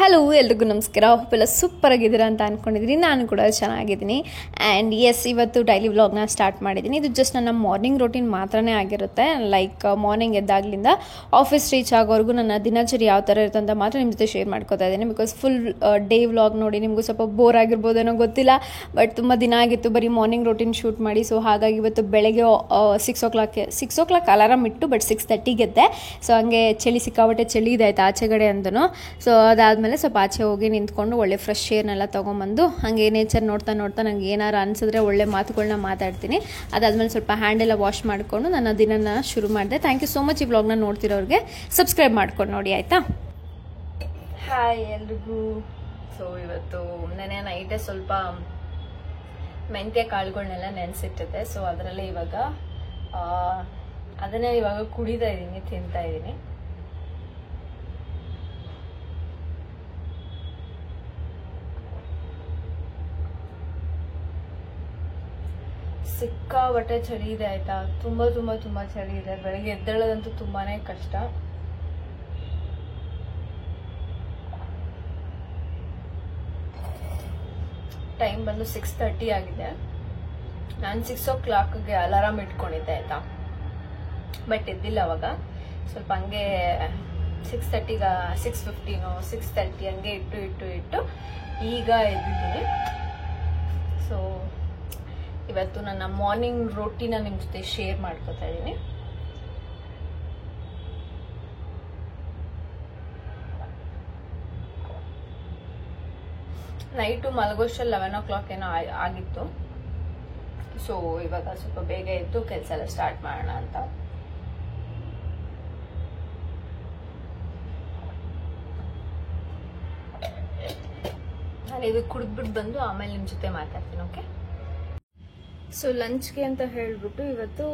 Hello ಎಲ್ರಿಗೂ ನಮಸ್ಕಾರ. ಹೋಪೆಲ್ಲ super ಆಗಿದ್ದೀರಾ ಅಂತ ಅಂದ್ಕೊಂಡಿದ್ದೀನಿ. ನಾನು ಕೂಡ ಚೆನ್ನಾಗಿದ್ದೀನಿ. ಆ್ಯಂಡ್ ಎಸ್, ಇವತ್ತು ಡೈಲಿ ವ್ಲಾಗ್ನ ಸ್ಟಾರ್ಟ್ ಮಾಡಿದ್ದೀನಿ. ಇದು ಜಸ್ಟ್ ನನ್ನ ಮಾರ್ನಿಂಗ್ ರೂಟೀನ್ ಮಾತ್ರನೇ ಆಗಿರುತ್ತೆ. ಲೈಕ್ ಮಾರ್ನಿಂಗ್ ಎದ್ದಾಗಲಿಂದ ಆಫೀಸ್ ರೀಚ್ ಆಗೋವರೆಗೂ ನನ್ನ ದಿನಚರಿ ಯಾವ ಥರ ಇರುತ್ತೆ ಅಂತ ಮಾತ್ರ ನಿಮ್ಮ ಜೊತೆ ಶೇರ್ ಮಾಡ್ಕೋತಾ ಇದ್ದೀನಿ. ಬಿಕಾಸ್ ಫುಲ್ ಡೇ ವ್ಲಾಗ್ ನೋಡಿ ನಿಮಗೂ ಸ್ವಲ್ಪ ಬೋರ್ ಆಗಿರ್ಬೋದೇನೋ ಗೊತ್ತಿಲ್ಲ, ಬಟ್ ತುಂಬ ದಿನ ಆಗಿತ್ತು ಬರೀ ಮಾರ್ನಿಂಗ್ ರೂಟೀನ್ ಶೂಟ್ ಮಾಡಿ. ಸೊ ಹಾಗಾಗಿ ಇವತ್ತು ಬೆಳಗ್ಗೆ 6 o'clock ಅಲಾರಾಮ್ ಇಟ್ಟು, ಬಟ್ 6:30 ಎದ್ದೆ. ಸೊ ಹಂಗೆ ಸಿಕ್ಕಾಬಟ್ಟೆ ಚಳಿ ಇದೆ ಆಯ್ತು ಆಚೆಗಡೆ ಅಂತೂ. ಸೊ ಅದಾದಮೇಲೆ ಸ್ವಲ್ಪ ಆಚೆ ಹೋಗಿ ನಿಂತ್ಕೊಂಡು ಒಳ್ಳೆ ಫ್ರೆಶ್ ಏರ್ನೆಲ್ಲ ತೊಗೊಂಬಂದು ಹಾಗೆ ನೇಚರ್ ನೋಡ್ತಾ ನನಗೆ ಏನಾರು ಅನಿಸಿದ್ರೆ ಒಳ್ಳೆ ಮಾತುಗಳನ್ನ ಮಾತಾಡ್ತೀನಿ. ಅದಾದಮೇಲೆ ಸ್ವಲ್ಪ ಹ್ಯಾಂಡೆಲ್ಲ ವಾಶ್ ಮಾಡಿಕೊಂಡು ನನ್ನ ದಿನನ ಶುರು ಮಾಡಿದೆ. ಥ್ಯಾಂಕ್ ಯು ಸೋ ಮಚ್ ಈ ವ್ಲಾಗ್ನ ನೋಡ್ತಿರೋರಿಗೆ. ಸಬ್ಸ್ಕ್ರೈಬ್ ಮಾಡ್ಕೊಂಡು ನೋಡಿ ಆಯಿತಾ. ಹಾಯ್ ಎಲ್ರಿಗೂ. ಸೊ ಇವತ್ತು ನೆನೆ ನೈಟೇ ಸ್ವಲ್ಪ ಮೆಂತ್ಯ ಕಾಳುಗಳನ್ನೆಲ್ಲ ನೆನೆಸಿಟ್ಟಿದ್ದೆ. ಸೊ ಅದರಲ್ಲೇ ಅದನ್ನೇ ಇವಾಗ ಕುಡಿತಾ ಇದ್ದೀನಿ, ತಿಂತಾ ಇದ್ದೀನಿ. ಸಿಕ್ಕಾಬಟ್ಟೆ ಚಳಿ ಇದೆ ಆಯ್ತಾ. ತುಂಬಾ ಚಳಿ ಇದೆ. ಬೆಳಗ್ಗೆ ಎದ್ದೇಳೋದಂತೂ ತುಂಬಾನೇ ಕಷ್ಟ. ಟೈಮ್ ಬಂದು 6:30 ಆಗಿದೆ. ನಾನು 6 o'clockಗೆ ಅಲಾರಾಮ್ ಇಟ್ಕೊಂಡಿದ್ದೆ ಆಯ್ತಾ, ಬಟ್ ಎದ್ದಿಲ್ಲ ಅವಾಗ. ಸ್ವಲ್ಪ ಹಂಗೆ 6:30 6:15 6:30 ಹಂಗೆ ಇಟ್ಟು ಈಗ ಎದ್ದಿದ್ದೀನಿ. ಸೊ ಇವತ್ತು ನನ್ನ ಮಾರ್ನಿಂಗ್ ರೋಟೀನ ನಿಮ್ಮ ಜೊತೆ ಶೇರ್ ಮಾಡ್ಕೊತಾ ಇದ್ದೀನಿ. ನೈಟು ಮಲಗೋಷ್ಟಲ್ಲಿ 11 o'clock ಏನೋ ಆಗಿತ್ತು. ಸೊ ಇವಾಗ ಸ್ವಲ್ಪ ಬೇಗ ಎದ್ದು ಕೆಲಸ ಎಲ್ಲ ಸ್ಟಾರ್ಟ್ ಮಾಡೋಣ ಅಂತ. ನಾನು ಇದು ಕುಡಿದ್ಬಿಟ್ಟು ಬಂದು ಆಮೇಲೆ ನಿಮ್ಮ ಜೊತೆ ಮಾತಾಡ್ತೀನಿ. ಓಕೆ. ಸೊ ಲಂಚ್ಗೆ ಅಂತ ಹೇಳ್ಬಿಟ್ಟು ಇವತ್ತು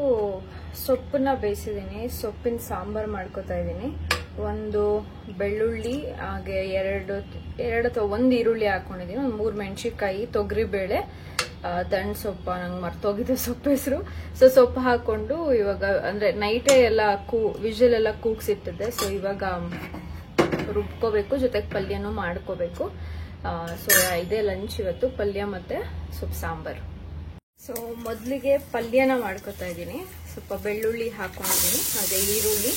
ಸೊಪ್ಪನ್ನ ಬೇಯಿಸಿದ್ದೀನಿ. ಸೊಪ್ಪಿನ ಸಾಂಬಾರು ಮಾಡ್ಕೊತಾ ಇದ್ದೀನಿ. ಒಂದು ಬೆಳ್ಳುಳ್ಳಿ, ಹಾಗೆ ಎರಡು ಅಥವಾ ಒಂದು ಈರುಳ್ಳಿ ಹಾಕೊಂಡಿದ್ದೀನಿ, ಒಂದು 3 ಮೆಣಸಿನ್ಕಾಯಿ, ತೊಗರಿಬೇಳೆ, ದಂಡ್ ಸೊಪ್ಪು, ನಂಗೆ ಮರ್ತೋಗಿದೆ ಸೊಪ್ಪು ಹೆಸರು. ಸೊ ಸೊಪ್ಪು ಹಾಕೊಂಡು ಇವಾಗ ಅಂದ್ರೆ ನೈಟೇ ಎಲ್ಲ ವಿಷಲ್ ಎಲ್ಲ ಕೂಗ್ಸಿಟ್ಟಿದ್ದೆ. ಸೊ ಇವಾಗ ರುಬ್ಕೋಬೇಕು, ಜೊತೆಗೆ ಪಲ್ಯನೂ ಮಾಡ್ಕೋಬೇಕು. ಸೊ ಇದೇ ಲಂಚ್ ಇವತ್ತು, ಪಲ್ಯ ಮತ್ತೆ ಸೊಪ್ಪು ಸಾಂಬಾರು. ಸೊ ಮೊದಲಿಗೆ ಪಲ್ಯನ ಮಾಡ್ಕೊತಾ ಇದ್ದೀನಿ. ಸ್ವಲ್ಪ ಬೆಳ್ಳುಳ್ಳಿ ಹಾಕೊಂಡಿದ್ದೀನಿ, ಹಾಗೆ ಈರುಳ್ಳಿ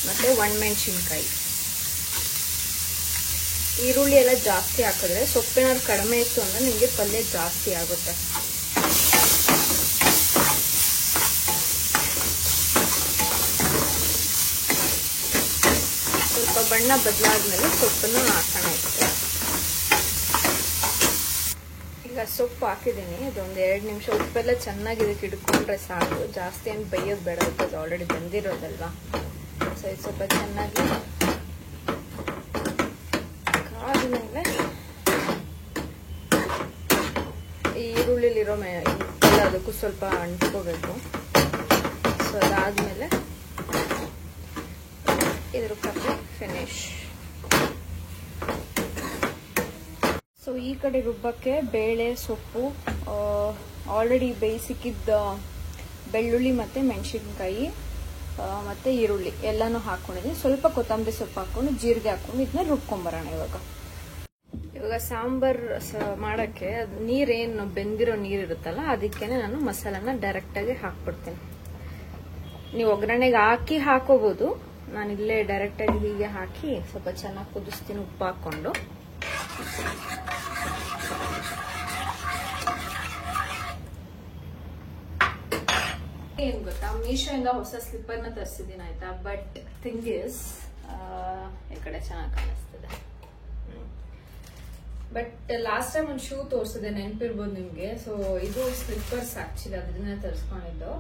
ಮತ್ತೆ ಒಣಮೆಣಸಿನ್ಕಾಯಿ. ಈರುಳ್ಳಿ ಎಲ್ಲ ಜಾಸ್ತಿ ಹಾಕಿದ್ರೆ, ಸೊಪ್ಪೇನಾದ್ರು ಕಡಿಮೆ ಇತ್ತು ಅಂದ್ರೆ ನಿಮಗೆ ಪಲ್ಯ ಜಾಸ್ತಿ ಆಗುತ್ತೆ. ಸ್ವಲ್ಪ ಬಣ್ಣ ಬದಲಾದ್ಮೇಲೆ ಸೊಪ್ಪನ್ನು ಹಾಕೋಣ. ಈಗ ಸೊಪ್ಪು ಹಾಕಿದ್ದೀನಿ, ಇದೊಂದು 2 ನಿಮಿಷ ಉಪ್ಪೆಲ್ಲ ಚೆನ್ನಾಗಿ ಇದಕ್ಕೆ ಹಿಡ್ಕೊಂಡ್ರೆ ಸಾಕು. ಜಾಸ್ತಿ ಏನು ಬೇಯೋದು ಬೇಡ, ಅದು ಆಲ್ರೆಡಿ ಬೆಂದಿರೋದಲ್ವಾ. ಸೊ ಇದು ಸ್ವಲ್ಪ ಚೆನ್ನಾಗಿ ಕಾದ್ಮೇಲೆ ಈ ಈರುಳ್ಳಿಲಿರೋ ಉಪ್ಪೆಲ್ಲ ಅದಕ್ಕೂ ಸ್ವಲ್ಪ ಅಂಟ್ಕೋಬೇಕು. ಸೊ ಅದಾದ್ಮೇಲೆ ಇದ್ರ ಪಕ್ಕ ಫಿನಿಶ್. ಸೊ ಈ ಕಡೆ ರುಬ್ಬಕ್ಕೆ ಬೇಳೆ, ಸೊಪ್ಪು, ಆಲ್ರೆಡಿ ಬೇಯಿಸಿಕ್ಕಿದ್ದ ಬೆಳ್ಳುಳ್ಳಿ ಮತ್ತು ಮೆಣಸಿನ್ಕಾಯಿ ಮತ್ತು ಈರುಳ್ಳಿ ಎಲ್ಲನೂ ಹಾಕ್ಕೊಂಡಿದ್ದೀನಿ. ಸ್ವಲ್ಪ ಕೊತ್ತಂಬರಿ ಸೊಪ್ಪು ಹಾಕ್ಕೊಂಡು ಜೀರಿಗೆ ಹಾಕ್ಕೊಂಡು ಇದನ್ನ ರುಬ್ಕೊಂಬರೋಣ. ಇವಾಗ ಸಾಂಬಾರು ಮಾಡೋಕ್ಕೆ ನೀರೇನು ಬೆಂದಿರೋ ನೀರಿರುತ್ತಲ್ಲ, ಅದಕ್ಕೇನೆ ನಾನು ಮಸಾಲಾನ ಡೈರೆಕ್ಟಾಗಿ ಹಾಕ್ಬಿಡ್ತೀನಿ. ನೀವು ಒಗ್ಗರಣೆಗೆ ಹಾಕೋಬೋದು. ನಾನು ಇಲ್ಲೇ ಡೈರೆಕ್ಟಾಗಿ ಹೀಗೆ ಹಾಕಿ ಸ್ವಲ್ಪ ಚೆನ್ನಾಗಿ ಕುದಿಸ್ತೀನಿ ಉಪ್ಪು ಹಾಕ್ಕೊಂಡು. ಏನ್ ಗೊತ್ತಾ, ಮೀಶೋಯಿಂದ ಹೊಸ ಸ್ಲಿಪ್ಪರ್ನ ತರಿಸಿದ್ದೀನಿ ಆಯ್ತಾ. ಬಟ್ ಥಿಂಗ್ ಇಸ್, ಈ ಕಡೆ ಚೆನ್ನಾಗಿ ಕಾಣಿಸ್ತಿದೆ. ಬಟ್ ಲಾಸ್ಟ್ ಟೈಮ್ ಒಂದು ಶೂ ತೋರಿಸಿದೆ, ನೆನಪಿರ್ಬೋದು ನಿಮ್ಗೆ. ಸೊ ಇದು ಸ್ಲಿಪ್ಪರ್ಸ್ ಆಕ್ಚುಲಿ ಅದನ್ನ ತರಿಸ್ಕೊಂಡಿದ್ದು.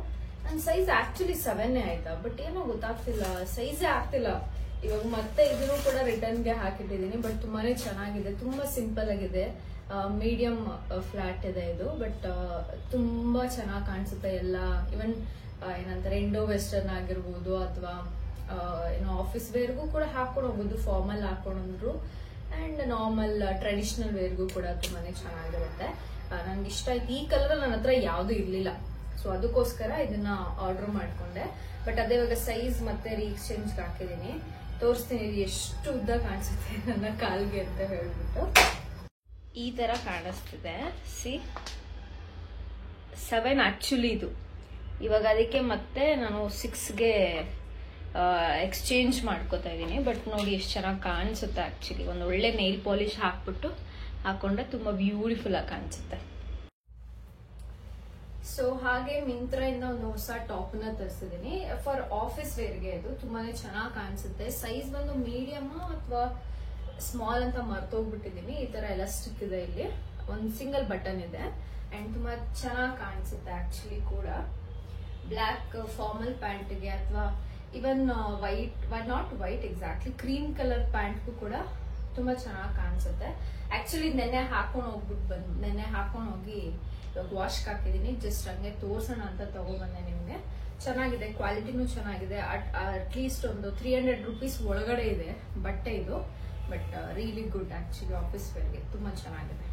ನನ್ನ ಸೈಜ್ ಆಕ್ಚುಲಿ 7 ಆಯ್ತಾ, ಬಟ್ ಏನೋ ಗೊತ್ತಾಗ್ತಿಲ್ಲ, ಸೈಜೇ ಆಗ್ತಿಲ್ಲ. ಇವಾಗ ಮತ್ತೆ ಇದನ್ನು ಕೂಡ ರಿಟರ್ನ್ಗೆ ಹಾಕಿಟ್ಟಿದ್ದೀನಿ. ಬಟ್ ತುಂಬಾನೇ ಚೆನ್ನಾಗಿದೆ, ತುಂಬಾ ಸಿಂಪಲ್ ಆಗಿದೆ, ಮೀಡಿಯಂ ಫ್ಲಾಟ್ ಇದೆ ಇದು. ಬಟ್ ತುಂಬಾ ಚೆನ್ನಾಗಿ ಕಾಣಿಸುತ್ತೆ ಎಲ್ಲ. ಇವನ್ ಏನಂತಾರೆ, ಇಂಡೋ ವೆಸ್ಟರ್ನ್ ಆಗಿರ್ಬೋದು ಅಥವಾ ಏನೋ ಆಫೀಸ್ ವೇರ್ಗೂ ಕೂಡ ಹಾಕೊಂಡು ಹೋಗ್ಬೋದು, ಫಾರ್ಮಲ್ ಹಾಕೊಂಡ್ರು ಅಂಡ್ ನಾರ್ಮಲ್ ಟ್ರೆಡಿಷನಲ್ ವೇರ್ಗೂ ಕೂಡ ತುಂಬಾನೇ ಚೆನ್ನಾಗಿರುತ್ತೆ. ನನ್ಗೆ ಇಷ್ಟ ಆಯ್ತು. ಈ ಕಲರ್ ನನ್ನ ಹತ್ರ ಯಾವ್ದು ಇರ್ಲಿಲ್ಲ, ಸೊ ಅದಕ್ಕೋಸ್ಕರ ಇದನ್ನ ಆರ್ಡರ್ ಮಾಡ್ಕೊಂಡೆ. ಬಟ್ ಅದೇ ಇವಾಗ ಸೈಜ್ ಮತ್ತೆ ರೀಎಕ್ಸ್ಚೇಂಜ್ ಹಾಕಿದೀನಿ. ತೋರಿಸ್ತೀನಿ ಎಷ್ಟು ಉದ್ದ ಕಾಣಿಸುತ್ತೆ ನನ್ನ ಕಾಲ್ಗೆ ಅಂತ ಹೇಳ್ಬಿಟ್ಟು. ಈ ತರ ಕಾಣಿಸ್ತಿದೆ. ಸಿ 7 ಆಕ್ಚುಲಿ ಇದು. ಇವಾಗ ಅದಕ್ಕೆ ಮತ್ತೆ ನಾನು 6ಗೆ ಎಕ್ಸ್ಚೇಂಜ್ ಮಾಡ್ಕೋತಾ ಇದ್ದೀನಿ. ಬಟ್ ನೋಡಿ ಎಷ್ಟು ಚೆನ್ನಾಗಿ ಕಾಣಿಸುತ್ತೆ. ಆಕ್ಚುಲಿ ಒಂದು ಒಳ್ಳೆ ನೈಲ್ ಪಾಲಿಶ್ ಹಾಕ್ಬಿಟ್ಟು ಹಾಕೊಂಡ್ರೆ ತುಂಬಾ ಬ್ಯೂಟಿಫುಲ್ ಆಗಿ ಕಾಣಿಸುತ್ತೆ. ಸೊ ಹಾಗೆ ಮಿಂತ್ರಾಯಿಂದ ಒಂದು ಹೊಸ ಟಾಪ್ ನ ತರಿಸಿದೀನಿ ಫಾರ್ ಆಫೀಸ್ ವೇರ್ಗೆ. ಇದು ತುಂಬಾನೇ ಚೆನ್ನಾಗಿ ಕಾಣಿಸುತ್ತೆ. ಸೈಜ್ ಬಂದು ಮೀಡಿಯಮ್ ಅಥವಾ ಸ್ಮಾಲ್ ಅಂತ ಮರ್ತೋಗ್ಬಿಟ್ಟಿದೀನಿ. ಈ ತರ ಎಲಾಸ್ಟಿಕ್ ಇದೆ, ಇಲ್ಲಿ ಒಂದು ಸಿಂಗಲ್ ಬಟನ್ ಇದೆ ಅಂಡ್ ತುಂಬಾ ಚೆನ್ನಾಗಿ ಕಾಣಿಸುತ್ತೆ. ಆಕ್ಚುಲಿ ಕೂಡ ಬ್ಲಾಕ್ ಫಾರ್ಮಲ್ ಪ್ಯಾಂಟ್ಗೆ ಅಥವಾ even not white exactly cream colour ಪ್ಯಾಂಟ್ಗೂ ಕೂಡ ತುಂಬಾ ಚೆನ್ನಾಗಿ ಕಾಣಿಸುತ್ತೆ. ಆಕ್ಚುಲಿ ನೆನ್ನೆ ಹಾಕೊಂಡು ಹೋಗಿ ಇವಾಗ ವಾಶ್ ಹಾಕಿದೀನಿ. ಜಸ್ಟ್ ಹಂಗೆ ತೋರ್ಸೋಣ ಅಂತ ತಗೊಬಂದೆ ನಿಮ್ಗೆ. ಚೆನ್ನಾಗಿದೆ, ಕ್ವಾಲಿಟಿನೂ ಚೆನ್ನಾಗಿದೆ. ಅಟ್ಲೀಸ್ಟ್ ಒಂದು 300 ರೂಪೀಸ್ ಒಳಗಡೆ ಇದೆ ಬಟ್ಟೆ ಇದು. But really good actually office ವೇರ್ಗೆ ತುಂಬಾ ಚೆನ್ನಾಗಿದೆ.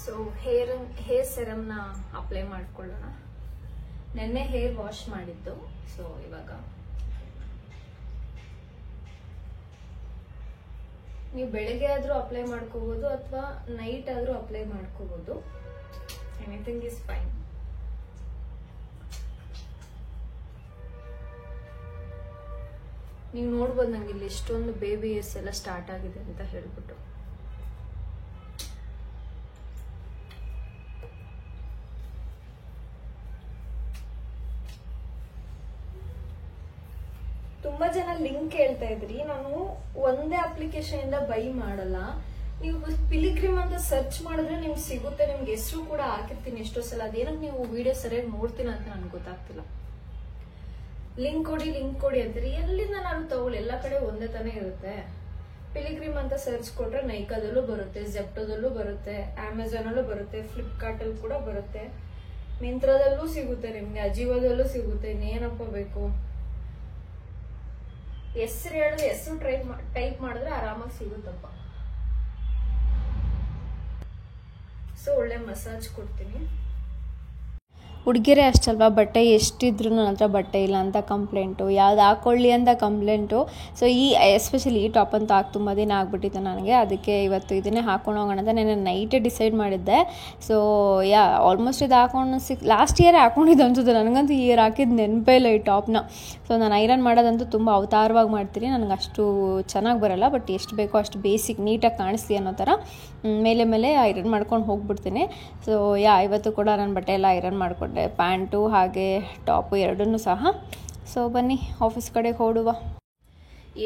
ಸೊ ಹೇರ್ ಸೆರಮ್ ನ ಅಪ್ಲೈ ಮಾಡ್ಕೊಳ್ಳೋಣ. ನೆನ್ನೆ ಹೇರ್ ವಾಶ್ ಮಾಡಿದ್ದು. ಸೊ ಇವಾಗ ನೀವು ಬೆಳಗ್ಗೆ ಆದ್ರೂ ಅಪ್ಲೈ ಮಾಡ್ಕೋಬಹುದು ಅಥವಾ ನೈಟ್ ಆದ್ರೂ ಅಪ್ಲೈ ಮಾಡ್ಕೋಬಹುದು. Anything is fine. ನೀವು ನೋಡ್ಬೋದು ನಂಗೆ ಇಲ್ಲಿ ಎಷ್ಟೊಂದು ಬೇಬಿ ಹೇರ್ಸ್ ಎಲ್ಲ ಸ್ಟಾರ್ಟ್ ಆಗಿದೆ ಅಂತ ಹೇಳ್ಬಿಟ್ಟು. ತುಂಬಾ ಜನ ಲಿಂಕ್ ಕೇಳ್ತಾ ಇದ್ರಿ. ನಾನು ಒಂದೇ ಅಪ್ಲಿಕೇಶನ್ ಇಂದ ಬೈ ಮಾಡಲ್ಲ. ನೀವು ಪಿಲಿಗ್ರಿಮ್ ಅಂತ ಸರ್ಚ್ ಮಾಡಿದ್ರೆ ನಿಮ್ಗೆ ಸಿಗುತ್ತೆ. ನಿಮ್ಗೆ ಹೆಸರು ಕೂಡ ಹಾಕಿರ್ತೀನಿ ಎಷ್ಟೋ ಸಲ. ಅದೇನಕ್ಕೆ ನೀವು ವಿಡಿಯೋ ಸರಿಯಾಗಿ ನೋಡ್ತೀನ ಅಂತ ನನ್ಗೆ ಗೊತ್ತಾಗ್ತಿಲ್ಲ. ಲಿಂಕ್ ಕೊಡಿ ಅಂತೀರಿ. ಎಲ್ಲಿಂದ ನಾನು ತಗೊಳ್ಳಿ? ಎಲ್ಲ ಕಡೆ ಒಂದೇ ತಾನೇ ಇರುತ್ತೆ. ಪಿಲಿಗ್ರಿಮ್ ಅಂತ ಸರ್ಚ್ ಕೊಟ್ರೆ ನೈಕಾದಲ್ಲೂ ಬರುತ್ತೆ, ಜೆಪ್ಟೋದಲ್ಲೂ ಬರುತ್ತೆ, ಅಮೆಝಾನ್ ಅಲ್ಲೂ ಬರುತ್ತೆ, ಫ್ಲಿಪ್ಕಾರ್ಟ್ ಅಲ್ಲಿ ಕೂಡ ಬರುತ್ತೆ, ಮಿಂತ್ರಾದಲ್ಲೂ ಸಿಗುತ್ತೆ, ನಿಮ್ಗೆ ಅಜಿಯೋದಲ್ಲೂ ಸಿಗುತ್ತೆ. ಇನ್ನೇನಪ್ಪ ಬೇಕು? ಹೆಸರು ಟೈಪ್ ಮಾಡಿದ್ರೆ ಆರಾಮಾಗಿ ಸಿಗುತ್ತಪ್ಪ. ಸೊ ಒಳ್ಳೆ ಮಸಾಜ್ ಕೊಡ್ತೀನಿ. ಹುಡುಗಿರೇ ಅಷ್ಟಲ್ವಾ, ಬಟ್ಟೆ ಎಷ್ಟಿದ್ರು ನನ್ನ ಹತ್ರ ಬಟ್ಟೆ ಇಲ್ಲ ಅಂತ ಕಂಪ್ಲೇಂಟು, ಯಾವ್ದು ಹಾಕೊಳ್ಳಿ ಅಂತ ಕಂಪ್ಲೇಂಟು. ಸೊ ಎಸ್ಪೆಷಲಿ ಈ ಟಾಪ್ ಅಂತೂ ತುಂಬ ದಿನ ಆಗ್ಬಿಟ್ಟಿತ್ತು ನನಗೆ. ಅದಕ್ಕೆ ಇವತ್ತು ಇದನ್ನೇ ಹಾಕೊಂಡು ಹೋಗೋಣ ಅಂತ ನಾನು ನೈಟೇ ಡಿಸೈಡ್ ಮಾಡಿದ್ದೆ. ಸೊ ಆಲ್ಮೋಸ್ಟ್ ಇದು ಹಾಕೊಂಡು ಲಾಸ್ಟ್ ಇಯರ್ ಹಾಕೊಂಡಿದ್ದು ಅನ್ಸುತ್ತೆ. ನನಗಂತೂ ಈ ಇಯರ್ ಹಾಕಿದ್ದು ನೆನಪೇ ಇಲ್ಲ ಈ ಟಾಪ್ನ. ಸೊ ನಾನು ಐರನ್ ಮಾಡೋದಂತೂ ತುಂಬ ಅವತಾರವಾಗಿ ಮಾಡ್ತೀನಿ. ನನಗೆ ಅಷ್ಟು ಚೆನ್ನಾಗಿ ಬರೋಲ್ಲ, ಬಟ್ ಎಷ್ಟು ಬೇಕೋ ಅಷ್ಟು ಬೇಸಿಕ್ ನೀಟಾಗಿ ಕಾಣಿಸ್ಲಿ ಅನ್ನೋ ಥರ ಮೇಲೆ ಐರನ್ ಮಾಡ್ಕೊಂಡು ಹೋಗ್ಬಿಡ್ತೀನಿ. ಸೊ ಇವತ್ತು ಕೂಡ ನಾನು ಬಟ್ಟೆ ಎಲ್ಲ ಐರನ್ ಮಾಡ್ಕೊಂಡು ಪ್ಯಾಂಟು ಹಾಗೆ ಟಾಪು ಎರಡನ್ನೂ ಸಹ. ಸೊ ಬನ್ನಿ ಆಫೀಸ್ ಕಡೆಗೆ ಹೊರಡುವ.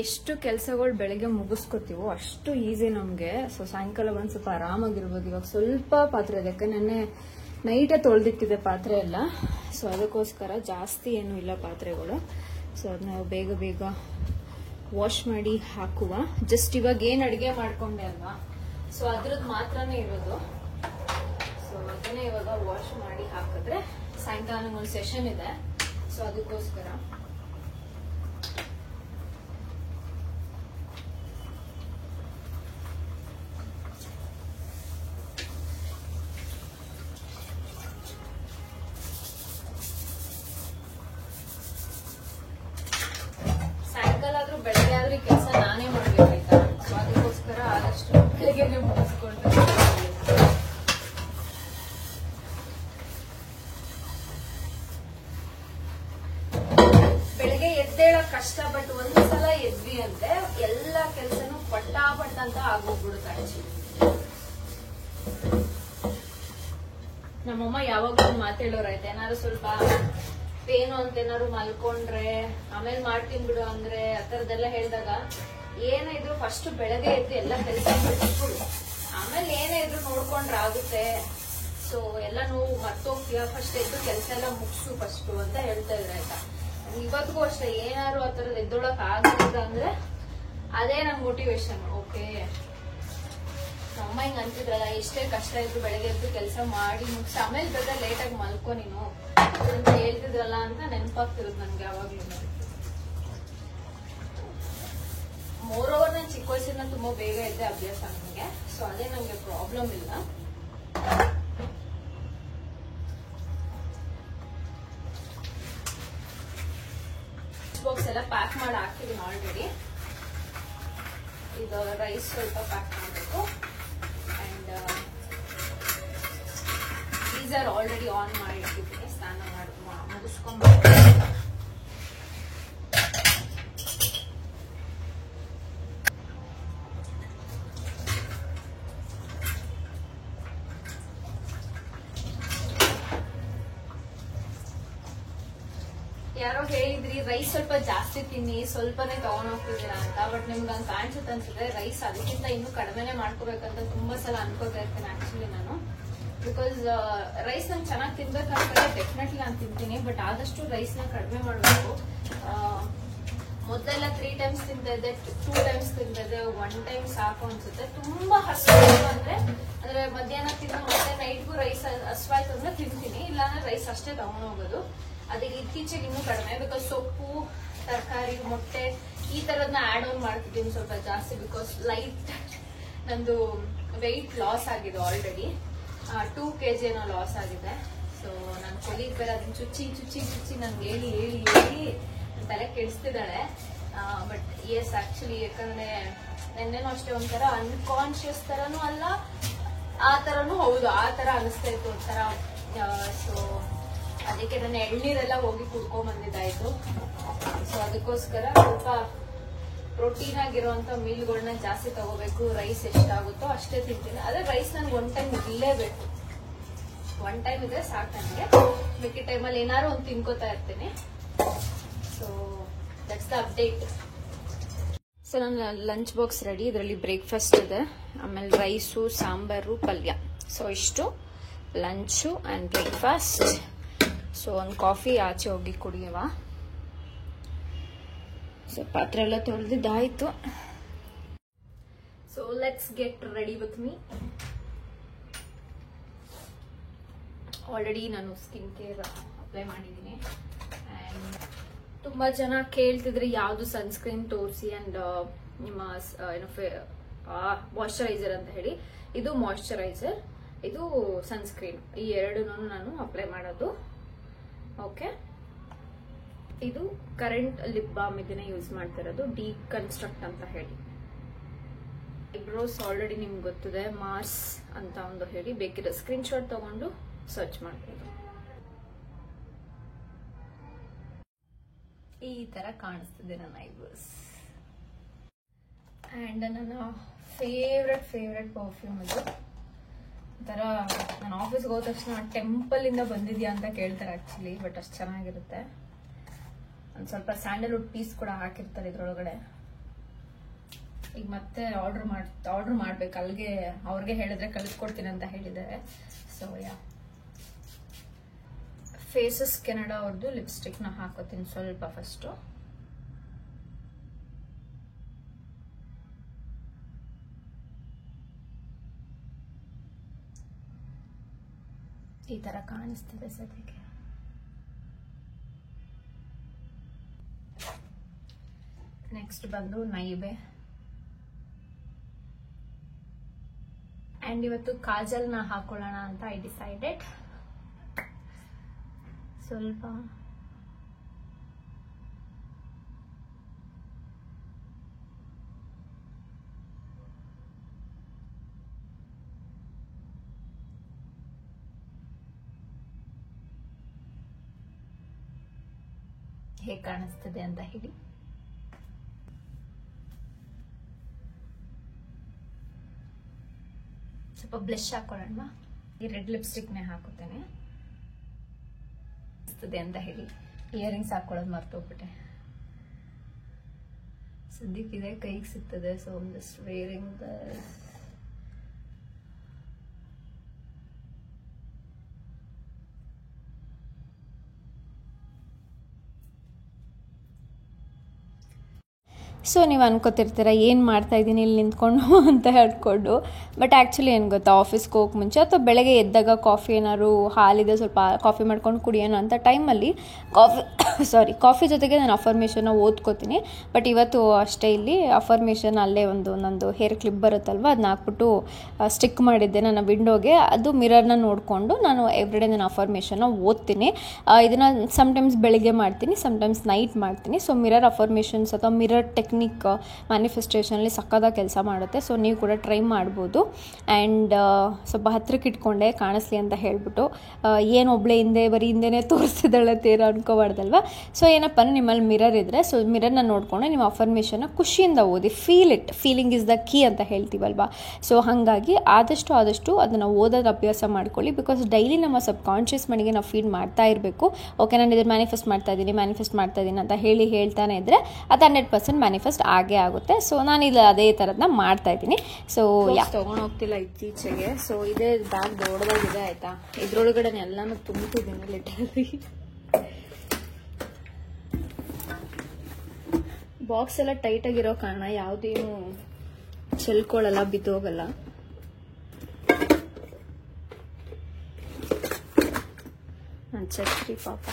ಎಷ್ಟು ಕೆಲಸಗಳು ಬೆಳಗ್ಗೆ ಮುಗಿಸ್ಕೊತೀವೋ ಅಷ್ಟು ಈಸಿ ನಮಗೆ. ಸೊ ಸಾಯಂಕಾಲ ಒಂದು ಸ್ವಲ್ಪ ಆರಾಮಾಗಿರ್ಬೋದು. ಇವಾಗ ಸ್ವಲ್ಪ ಪಾತ್ರೆ ಇದೆ, ಯಾಕೆ ನೆನ್ನೆ ನೈಟೇ ತೊಳೆದಿಟ್ಟಿದೆ ಪಾತ್ರೆ ಎಲ್ಲ. ಸೊ ಅದಕ್ಕೋಸ್ಕರ ಜಾಸ್ತಿ ಏನೂ ಇಲ್ಲ ಪಾತ್ರೆಗಳು. ಸೊ ಅದನ್ನ ಬೇಗ ವಾಶ್ ಮಾಡಿ ಹಾಕುವ. ಜಸ್ಟ್ ಇವಾಗ ಏನು ಅಡುಗೆ ಮಾಡ್ಕೊಂಡೆ ಅಲ್ವಾ, ಸೊ ಅದ್ರದ್ದು ಮಾತ್ರನೇ ಇರೋದು. ಸೊ ಅದನ್ನೇ ಇವಾಗ ವಾಶ್ ಮಾಡಿ ಹಾಕಿದ್ರೆ ಸಾಯಂಕಾಲ ಒಂದು ಸೆಷನ್ ಇದೆ. ಸೊ ಅದಕ್ಕೋಸ್ಕರ ಸಾಯಂಕಾಲ ಆದ್ರೂ ಬೆಳಗ್ಗೆ ಆದ್ರೂ ಕೆಲಸ ನಾನೇ ಮಾಡ್ಬೇಕಾಯ್ತಾ. ಸೊ ಅದಕ್ಕೋಸ್ಕರ ಆದಷ್ಟು ಬೆಳಗ್ಗೆನೆ ಮುಗಿಸ್ಕೊಂಡು ಕಷ್ಟ. ಬಟ್ ಒಂದ್ಸಲ ಎದ್ವಿ ಅಂದ್ರೆ ಎಲ್ಲಾ ಕೆಲ್ಸನೂ ಪಟ್ಟಾಪಟ್ ಅಂತ ಆಗೋಗ್ಬಿಡುತ್ತೆ. ಆಕ್ಚುಲಿ ನಮ್ಮಮ್ಮ ಯಾವಾಗ ಒಂದು ಮಾತೇಳೋರಾಯ್ತು, ಏನಾದ್ರು ಸ್ವಲ್ಪ ಪೇನು ಅಂತ ಏನಾದ್ರು ಮಲ್ಕೊಂಡ್ರೆ ಆಮೇಲೆ ಮಾಡ್ತೀನಿ ಬಿಡು ಅಂದ್ರೆ ಆ ತರದೆಲ್ಲ ಹೇಳಿದಾಗ ಏನೇ ಇದ್ರು ಫಸ್ಟ್ ಬೆಳಗ್ಗೆ ಎದ್ದು ಎಲ್ಲ ಕೆಲಸ ಬಿಟ್ಬಿಡು, ಆಮೇಲೆ ಏನೇ ಇದ್ರು ನೋಡ್ಕೊಂಡ್ರೆ ಆಗುತ್ತೆ. ಸೊ ಎಲ್ಲ ನೋವು ಮರ್ತೋಗ್ತೀಯ, ಫಸ್ಟ್ ಎದ್ದು ಕೆಲಸ ಎಲ್ಲ ಮುಗಿಸು ಫಸ್ಟ್ ಅಂತ ಹೇಳ್ತಾ ಇದ್ರೆ ಆಯ್ತಾ. ಇವತ್ತಿಗೂ ಅಷ್ಟೇ ಏನಾದ್ರು ಆ ತರದ್ ಎದ್ದೊಳಕ್ ಆಗಲ್ಲ ಅಂದ್ರೆ ಅದೇ ನನ್ ಮೋಟಿವೇಶನ್. ಓಕೆ, ನಮ್ಮ ಹಿಂಗ್ ಅಂತಿದ್ರಲ್ಲ, ಎಷ್ಟೇ ಕಷ್ಟ ಇದ್ರು ಬೆಳಗ್ಗೆ ಎದ್ದು ಕೆಲಸ ಮಾಡಿ ಮುಗಿಸಿ ಆಮೇಲೆ ಬೇಗ ಲೇಟಾಗಿ ಮಲ್ಕೊ ನೀನು ಅಂತ ಹೇಳ್ತಿದ್ರಲ್ಲ ಅಂತ ನೆನಪಾಗ್ತಿರೋದು ನನ್ಗೆ ಯಾವಾಗ್ಲೂ. ಮೋರೋವರ್ ನಾನು ಚಿಕ್ಕ ವಯಸ್ಸಿನ ತುಂಬಾ ಬೇಗ ಇದ್ದೆ ಅಭ್ಯಾಸ ನನಗೆ, ಸೊ ಅದೇ ನಂಗೆ ಪ್ರಾಬ್ಲಮ್ ಇಲ್ಲ. ಬಾಕ್ಸ್ ಎಲ್ಲ ಪ್ಯಾಕ್ ಮಾಡಿ ಹಾಕ್ತಿದ್ದೀನಿ ಆಲ್ರೆಡಿ. ಇದು ರೈಸ್ ಸ್ವಲ್ಪ ಪ್ಯಾಕ್ ಮಾಡಬೇಕು ಅಂಡ್ ಗೀಸರ್ ಆಲ್ರೆಡಿ ಆನ್ ಮಾಡಿ ಇಟ್ಟಿದ್ದೀನಿ, ಸ್ನಾನ ಮಾಡಿ ಮುಗಿಸ್ಕೊಂಡು. ಯಾರೋ ಹೇಳಿದ್ರಿ ರೈಸ್ ಸ್ವಲ್ಪ ಜಾಸ್ತಿ ತಿನ್ನಿ, ಸ್ವಲ್ಪನೇ ತಗೊಂಡ್ ಹೋಗ್ತಿದ್ದೀರಾ ಅಂತ. ಬಟ್ ನಿಮ್ಗೆ ಹಂಗ ಕಾಣಿಸುತ್ತೆ ಅನ್ಸಿದ್ರೆ ರೈಸ್ ಅದಕ್ಕಿಂತ ಇನ್ನೂ ಕಡಿಮೆನೆ ಮಾಡ್ಕೋಬೇಕಂತ ತುಂಬಾ ಸಲ ಅನ್ಕೋತಾ ಇರ್ತೀನಿ ಆಕ್ಚುಲಿ ನಾನು. ಬಿಕಾಸ್ ರೈಸ್ ನಂಗೆ ಚೆನ್ನಾಗಿ ತಿನ್ಬೇಕಂದ್ರೆ ಡೆಫಿನೆಟ್ಲಿ ನಾನು ತಿಂತೀನಿ, ಬಟ್ ಆದಷ್ಟು ರೈಸ್ ನ ಕಡಿಮೆ ಮಾಡ್ಬೇಕು. ಮೊದಲೆಲ್ಲ 3 times ತಿಂತಾ ಇದ್ದೆ, 2 times ತಿಂತಾ ಇದ್ದೆ, 1 time ಸಾಕು ಅನ್ಸುತ್ತೆ. ತುಂಬಾ ಹಸಿವಾಯ್ತು ಅಂದ್ರೆ ಮಧ್ಯಾಹ್ನ ತಿನ್ನೋ ಮತ್ತೆ ನೈಟ್ಗೂ ರೈಸ್ ಹಸಿವಾಯ್ತು ಅಂದ್ರೆ ತಿಂತೀನಿ, ಇಲ್ಲಾಂದ್ರೆ ರೈಸ್ ಅಷ್ಟೇ ತಗೊಂಡ್ ಹೋಗೋದು. ಅದಕ್ಕೆ ಇತ್ತೀಚೆಗೆ ಇನ್ನೂ ಕಡಿಮೆ, ಬಿಕಾಸ್ ಸೊಪ್ಪು, ತರಕಾರಿ, ಮೊಟ್ಟೆ ಈ ತರದ್ನ ಆಡ್ ಆನ್ ಮಾಡ್ತಿದ್ದೀನಿ ಸ್ವಲ್ಪ ಜಾಸ್ತಿ. ಬಿಕಾಸ್ ಲೈಟ್ ನಂದು ವೆಯ್ಟ್ ಲಾಸ್ ಆಗಿದೆ ಆಲ್ರೆಡಿ, 2 kg ಏನೋ ಲಾಸ್ ಆಗಿದೆ. ಸೊ ನನ್ನ ಕೊಲೀಗ್ ಬೇರೆ ಅದನ್ನ ಚುಚ್ಚಿ ನನ್ಗೆ ಹೇಳಿ ತಲೆ ಕೆಡಿಸ್ತಿದ್ದಾಳೆ. ಬಟ್ ಎಸ್ ಆಕ್ಚುಲಿ, ಯಾಕಂದ್ರೆ ನೆನ್ನೆನೂ ಅಷ್ಟೇ ಒಂಥರ ಅನ್ಕಾನ್ಶಿಯಸ್ ತರನು ಅಲ್ಲ, ಆ ತರನು ಹೌದು, ಆ ತರ ಅನಿಸ್ತಾ ಇತ್ತು ಒಂಥರ. ಸೊ ಅದಕ್ಕೆ ನಾನು ಎಳ್ನೀರೆಲ್ಲ ಹೋಗಿ ಕುಡ್ಕೊಂಡ್ ಬಂದಿದ್ದಾಯ್ತು. ಸೊ ಅದಕ್ಕೋಸ್ಕರ ಸ್ವಲ್ಪ ಪ್ರೋಟೀನ್ ಆಗಿರುವಂತ ಮೀಲ್ಗಳನ್ನ ಜಾಸ್ತಿ ತಗೋಬೇಕು. ರೈಸ್ ಎಷ್ಟಾಗುತ್ತೋ ಅಷ್ಟೇ ತಿಂತೀನಿ. ಅದೇ ರೈಸ್ ನನ್ಗೆ 1 time ಇರ್ಲೇಬೇಕು, 1 time ಇದ್ರೆ ಸಾಕು ನನಗೆ. ಮಿಕ್ಕಿ ಟೈಮಲ್ಲಿ ಏನಾರು ಒಂದು ತಿನ್ಕೋತಾ ಇರ್ತೀನಿ. So that's the update. So ನನ್ನ ಲಂಚ್ ಬಾಕ್ಸ್ ರೆಡಿ. ಇದರಲ್ಲಿ ಬ್ರೇಕ್ಫಾಸ್ಟ್ ಇದೆ, ಆಮೇಲೆ ರೈಸು, ಸಾಂಬಾರು, ಪಲ್ಯ. ಸೊ ಇಷ್ಟು ಲಂಚು ಅಂಡ್ ಬ್ರೇಕ್ಫಾಸ್ಟ್. ಸೊ ಒಂದು ಕಾಫಿ ಆಚೆ ಹೋಗಿ ಕುಡಿಯುವ. ಸೊ ಪಾತ್ರೆ ಎಲ್ಲ ತೊಳೆದಿದ್ದಾಯ್ತು. So let's get ready with me. Already ನಾನು ಸ್ಕಿನ್ ಕೇರ್ ಅಪ್ಲೈ ಮಾಡಿದ್ದೀನಿ. ಆ್ಯಂಡ್ ತುಂಬ ಜನ ಕೇಳ್ತಿದ್ರೆ ಯಾವುದು ಸನ್ಸ್ಕ್ರೀನ್ ತೋರಿಸಿ ಆ್ಯಂಡ್ ನಿಮ್ಮ ಏನೋ ಮಾಯಶ್ಚರೈಸರ್ ಅಂತ ಹೇಳಿ. ಇದು ಮಾಯಶ್ಚರೈಸರ್, ಇದು ಸನ್ಸ್ಕ್ರೀನ್, ಈ ಎರಡನ್ನೂ ನಾನು ಅಪ್ಲೈ ಮಾಡೋದು. ಓಕೆ, ಇದು ಕರೆಂಟ್ ಲಿಪ್ ಬಾಮ್, ಇದನ್ನ ಯೂಸ್ ಮಾಡ್ತಿರೋದು ಡಿಕನ್ಸ್ಟ್ರಕ್ಟ್ ಅಂತ ಹೇಳಿ. ಐಬ್ರೋಸ್ ಆಲ್ರೆಡಿ ನಿಮ್ಗೆ ಗೊತ್ತಿದೆ, ಮಾರ್ಸ್ ಅಂತ ಒಂದು ಹೇಳಿ, ಬೇಕಿರೋ ಸ್ಕ್ರೀನ್ ಶಾಟ್ ತಗೊಂಡು ಸರ್ಚ್ ಮಾಡ್ಬೋದು. ಈ ತರ ಕಾಣಿಸ್ತಿದೆ ನನ್ನ ಐಬ್ರೋಸ್. ಅಂಡ್ ನನ್ನ ಫೇವ್ರೆಟ್ ಪರ್ಫ್ಯೂಮ್ ಇದು. ಒಂಥರ ನಾನು ಆಫೀಸ್ಗೆ ಹೋದ ತಕ್ಷಣ ಟೆಂಪಲ್ ಇಂದ ಬಂದಿದ್ಯಾ ಅಂತ ಕೇಳ್ತಾರೆ ಆಕ್ಚುಲಿ, ಬಟ್ ಅಷ್ಟು ಚೆನ್ನಾಗಿರುತ್ತೆ. ಒಂದು ಸ್ವಲ್ಪ ಸ್ಯಾಂಡಲ್ವುಡ್ ಪೀಸ್ ಕೂಡ ಹಾಕಿರ್ತಾರೆ ಇದ್ರೊಳಗಡೆ. ಈಗ ಮತ್ತೆ ಆರ್ಡರ್ ಮಾಡ್ಬೇಕು, ಅಲ್ಲಿಗೆ ಅವ್ರಿಗೆ ಹೇಳಿದ್ರೆ ಕಳಿಸ್ಕೊಡ್ತೀನಿ ಅಂತ ಹೇಳಿದ್ದಾರೆ. ಸೊ ಯಾ, ಫೇಸಸ್ ಕೆನಡಾ ಅವ್ರದ್ದು ಲಿಪ್ಸ್ಟಿಕ್ ನ ಹಾಕೋತೀನಿ ಸ್ವಲ್ಪ ಫಸ್ಟ್. ಈ ತರ ಕಾಣಿಸ್ತಿದೆ ಸದ್ಯಕ್ಕೆ. ನೆಕ್ಸ್ಟ್ ಬಂದು ನೈಬೆ. ಅಂಡ್ ಇವತ್ತು ಕಾಜಲ್ನ ಹಾಕೊಳ್ಳೋಣ ಅಂತ ಐ ಡಿಸೈಡೆಡ್. ಸ್ವಲ್ಪ ಹೇಗೆ ಕಾಣಿಸ್ತಿದೆ ಅಂತ ಹೇಳಿ. ಸ್ವಲ್ಪ ಬ್ಲಷ್ ಹಾಕೊಳ್ಳೋಣ. ಈ ರೆಡ್ ಲಿಪ್ಸ್ಟಿಕ್ ನೇ ಹಾಕುತ್ತೇನೆ ಅಂತ ಹೇಳಿ. ಇಯರಿಂಗ್ಸ್ ಹಾಕೊಳ್ಳೋದು ಮರ್ತೋಗ್ಬಿಟ್ಟೆ. ಸದ್ಯಕ್ಕಿದೆ, ಕೈಗೆ ಸಿಗ್ತದೆ. So just varying this. So ನೀವು ಅನ್ಕೋತಿರ್ತೀರ ಏನು ಮಾಡ್ತಾಯಿದ್ದೀನಿ ಇಲ್ಲಿ ನಿಂತ್ಕೊಂಡು ಅಂತ ಹೇಳ್ಕೊಂಡು. ಬಟ್ ಆ್ಯಕ್ಚುಲಿ ಏನು ಗೊತ್ತಾ, ಆಫೀಸ್ಗೆ ಹೋಗೋಕೆ ಮುಂಚೆ ಅಥವಾ ಬೆಳಗ್ಗೆ ಎದ್ದಾಗ ಕಾಫಿ ಏನಾದ್ರು ಹಾಲಿದೆ ಸ್ವಲ್ಪ ಕಾಫಿ ಮಾಡ್ಕೊಂಡು ಕುಡಿಯೋಣ ಅಂತ ಟೈಮಲ್ಲಿ ಕಾಫಿ ಜೊತೆಗೆ ನಾನು ಅಫರ್ಮೇಷನ್ನ ಓದ್ಕೋತೀನಿ. ಬಟ್ ಇವತ್ತು ಅಷ್ಟೇ ಇಲ್ಲಿ ಅಫರ್ಮೇಷನ್ ಅಲ್ಲೇ ನಂದು ಹೇರ್ ಕ್ಲಿಪ್ ಬರುತ್ತಲ್ವ, ಅದನ್ನ ಹಾಕ್ಬಿಟ್ಟು ಸ್ಟಿಕ್ ಮಾಡಿದ್ದೆ ನನ್ನ ವಿಂಡೋಗೆ. ಅದು ಮಿರರ್ನ ನೋಡಿಕೊಂಡು ನಾನು ಎವ್ರಿಡೇ ನಾನು ಅಫರ್ಮೇಷನ್ನ ಓದ್ತೀನಿ. ಇದನ್ನು ಸಮ್ಟೈಮ್ಸ್ ಬೆಳಿಗ್ಗೆ ಮಾಡ್ತೀನಿ, ಸಮ್ಟೈಮ್ಸ್ ನೈಟ್ ಮಾಡ್ತೀನಿ. ಸೊ ಮಿರರ್ ಅಫರ್ಮೇಷನ್ಸ್ ಅಥವಾ ಮಿರರ್ ಟೆಕ್ನಿಕ್ ಮ್ಯಾನಿಫೆಸ್ಟೇಷನಲ್ಲಿ ಸಕ್ಕತ್ತಾಗಿ ಕೆಲಸ ಮಾಡುತ್ತೆ. ಸೊ ನೀವು ಕೂಡ ಟ್ರೈ ಮಾಡ್ಬೋದು. ಆ್ಯಂಡ್ ಸ್ವಲ್ಪ ಹತ್ರಕ್ಕೆ ಇಟ್ಕೊಂಡೆ ಕಾಣಿಸ್ಲಿ ಅಂತ ಹೇಳ್ಬಿಟ್ಟು, ಏನು ಒಬ್ಬಳೆ ಬರೀ ಹಿಂದೆನೇ ತೋರಿಸ್ತಿದ್ದಾಳೆ ತೀರ ಅನ್ಕೋಬಾರ್ದಲ್ವ. ಸೊ ಏನಪ್ಪ ನಿಮ್ಮಲ್ಲಿ ಮಿರರ್ ಇದ್ದರೆ, ಸೊ ಮಿರರ್ನ ನೋಡಿಕೊಂಡೆ ನಿಮ್ಮ ಅಫರ್ಮೇಷನ್ನ ಖುಷಿಯಿಂದ ಓದಿ. ಫೀಲಿಂಗ್ ಇಸ್ ದ ಕೀ ಅಂತ ಹೇಳ್ತೀವಲ್ವ. ಸೊ ಹಾಗಾಗಿ ಆದಷ್ಟು ಅದನ್ನು ಓದೋದು ಅಭ್ಯಾಸ ಮಾಡ್ಕೊಳ್ಳಿ. ಬಿಕಾಸ್ ಡೈಲಿ ನಮ್ಮ ಸಬ್ ಕಾನ್ಷಿಯಸ್ ಮೈಂಡ್ಗೆ ನಾವು ಫೀಡ್ ಮಾಡ್ತಾ ಇರಬೇಕು. ಓಕೆ, ನಾನು ಇದನ್ನು ಮ್ಯಾನಿಫೆಸ್ಟ್ ಮಾಡ್ತಾ ಇದ್ದೀನಿ ಅಂತ ಹೇಳ್ತಾನೆ ಇದ್ದರೆ ಅದು 100% ಮ್ಯಾನಿಫೆಸ್ಟ್ ಆಗೇ ಆಗುತ್ತೆ. ಸೊ ನಾನು ಇಲ್ಲಿ ಅದೇ ಥರದನ್ನ ಮಾಡ್ತಾ ಇದ್ದೀನಿ. ಸೊ ತೊಗೊಂಡೋಗ್ತಿಲ್ಲ ಇತ್ತೀಚೆಗೆ. ಸೊ ಇದೇ ಬ್ಯಾಗ್ ದೊಡ್ಡದಾಗಿದೆ ಆಯಿತಾ. ಇದ್ರೊಳಗಡೆ ಎಲ್ಲನೂ ತುಂಬಿದ್ದೀನಿ ಲಿಟರಲಿ. ಬಾಕ್ಸ್ ಎಲ್ಲ ಟೈಟಾಗಿರೋ ಕಾರಣ ಯಾವುದೇನು ಚೆಲ್ಕೊಳ್ಳಲ್ಲ, ಬಿದ್ದೋಗಲ್ಲ. ನನ್ನ ಛತ್ರಿ ಪಾಪ.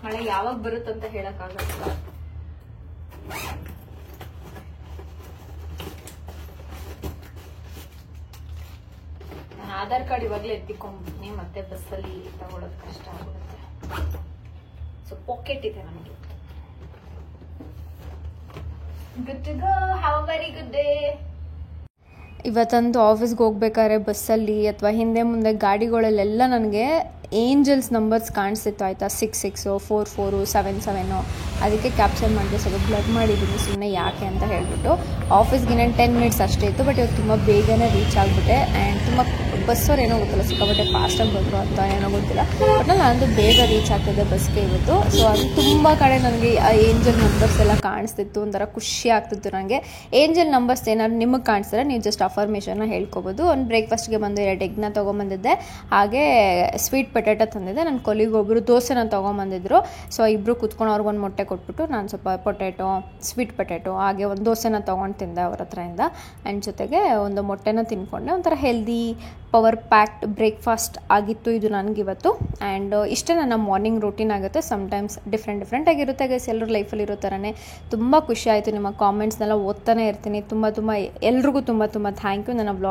ಮಳೆ ಯಾವಾಗ ಬರುತ್ತಂತ ಹೇಳಕ್ಕಾಗಲ್ಲ. ನಾನು ಆಧಾರ್ ಕಾರ್ಡ್ ಇವಾಗಲೇ ಎತ್ತಿಕೊಂಡ್ಬಿಡ್ತೀನಿ, ಮತ್ತೆ ಬಸ್ಸಲ್ಲಿ ತಗೊಳ್ಳೋದು ಕಷ್ಟ ಆಗುತ್ತೆ. ಸೊ ಪಾಕೆಟ್ ಇದೆ ನನಗೆ. Good to go. Have a very good day. ಇವತ್ತಂತೂ ಆಫೀಸ್ಗೆ ಹೋಗ್ಬೇಕಾದ್ರೆ ಬಸ್ಸಲ್ಲಿ ಅಥವಾ ಹಿಂದೆ ಮುಂದೆ ಗಾಡಿಗಳಲ್ಲೆಲ್ಲ ನನಗೆ ಏಂಜಲ್ಸ್ ನಂಬರ್ಸ್ ಕಾಣಿಸ್ತಿತ್ತು ಆಯಿತಾ. 66, 44, 77. ಅದಕ್ಕೆ ಕ್ಯಾಪ್ಚರ್ ಮಾಡಿದೆ, ಸ್ವಲ್ಪ ಬ್ಲಡ್ ಮಾಡಿದ್ದೀನಿ ಸುಮ್ಮನೆ ಯಾಕೆ ಅಂತ ಹೇಳ್ಬಿಟ್ಟು. ಆಫೀಸ್ಗೆ ಇನ್ನೇನು 10 ಮಿನಿಟ್ಸ್ ಅಷ್ಟೇ ಇತ್ತು. ಬಟ್ ಇವತ್ತು ತುಂಬ ಬೇಗನೆ ರೀಚ್ ಆಗಿಬಿಟ್ಟೆ. ಆ್ಯಂಡ್ ತುಂಬ ಬಸ್ಸವ್ರು ಏನೋ ಗೊತ್ತಿಲ್ಲ, ಸಿಕ್ಕಾಪಟ್ಟೆ ಫಾಸ್ಟಾಗಿ ಬಂದರು ಅಂತ ಏನೋ ಗೊತ್ತಿಲ್ಲ. ಬಟ್ ನಾನಂತೂ ಬೇಗ ರೀಚ್ ಆಗ್ತಿದ್ದೆ ಬಸ್ಗೆ ಇವತ್ತು. ಸೊ ಅದು ತುಂಬ ಕಡೆ ನನಗೆ ಆ ಏಂಜಲ್ ನಂಬರ್ಸ್ ಎಲ್ಲ ಕಾಣಿಸ್ತಿತ್ತು, ಒಂಥರ ಖುಷಿ ಆಗ್ತಿತ್ತು ನನಗೆ. ಏಂಜಲ್ ನಂಬರ್ಸ್ ಏನಾದ್ರು ನಿಮಗೆ ಕಾಣಿಸಿದ್ರೆ ನೀವು ಜಸ್ಟ್ ಅಫರ್ಮೇಷನ್ನ ಹೇಳ್ಕೊಬೋದು. ಒಂದು ಬ್ರೇಕ್ಫಾಸ್ಟ್ಗೆ ಬಂದು 2 ಎಗ್ನ ತೊಗೊಂಬಂದಿದ್ದೆ, ಹಾಗೆ ಸ್ವೀಟ್ ಪೊಟ್ಯಾಟೊ ತಂದಿದ್ದೆ. ನನ್ನ ಕೊಲಿಗೆ ಒಬ್ಬರು ದೋಸೆನ ತೊಗೊಂಬಂದಿದ್ರು. ಸೊ ಇಬ್ಬರು ಕೂತ್ಕೊಂಡು ಅವ್ರಿಗೊಂದು ಮೊಟ್ಟೆ ಕೊಟ್ಬಿಟ್ಟು ನಾನು ಸ್ವಲ್ಪ ಪೊಟ್ಯಾಟೊ, ಸ್ವೀಟ್ ಪೊಟ್ಯಾಟೊ ಹಾಗೆ ಒಂದು ದೋಸೆನ ತೊಗೊಂಡು ತಿಂದೆ ಅವ್ರ ಹತ್ರದಿಂದ. ಆ್ಯಂಡ್ ಜೊತೆಗೆ ಒಂದು ಮೊಟ್ಟೆನ ತಿನ್ಕೊಂಡೆ. ಒಂಥರ ಹೆಲ್ದಿ ಪವರ್ ಪ್ಯಾಕ್ಡ್ ಬ್ರೇಕ್ಫಾಸ್ಟ್ ಆಗಿತ್ತು ಇದು ನನಗಿವತ್ತು. ಆ್ಯಂಡ್ ಇಷ್ಟೇ ನನ್ನ ಮಾರ್ನಿಂಗ್ ರೂಟೀನ್ ಆಗುತ್ತೆ. ಸಮ್ಟೈಮ್ಸ್ ಡಿಫ್ರೆಂಟ್ ಆಗಿರುತ್ತೆ ಗೈಸ್, ಎಲ್ಲರ ಲೈಫಲ್ಲಿ ಇರೋ ಥರನೇ. ತುಂಬ ಖುಷಿ ಆಯಿತು, ನಿಮ್ಮ ಕಾಮೆಂಟ್ಸ್ನೆಲ್ಲ ಓದ್ತಾನೆ ಇರ್ತೀನಿ. ತುಂಬ ಎಲ್ರಿಗೂ ತುಂಬ ಥ್ಯಾಂಕ್ ಯು. ನನ್ನ ವ್ಲಾಗ್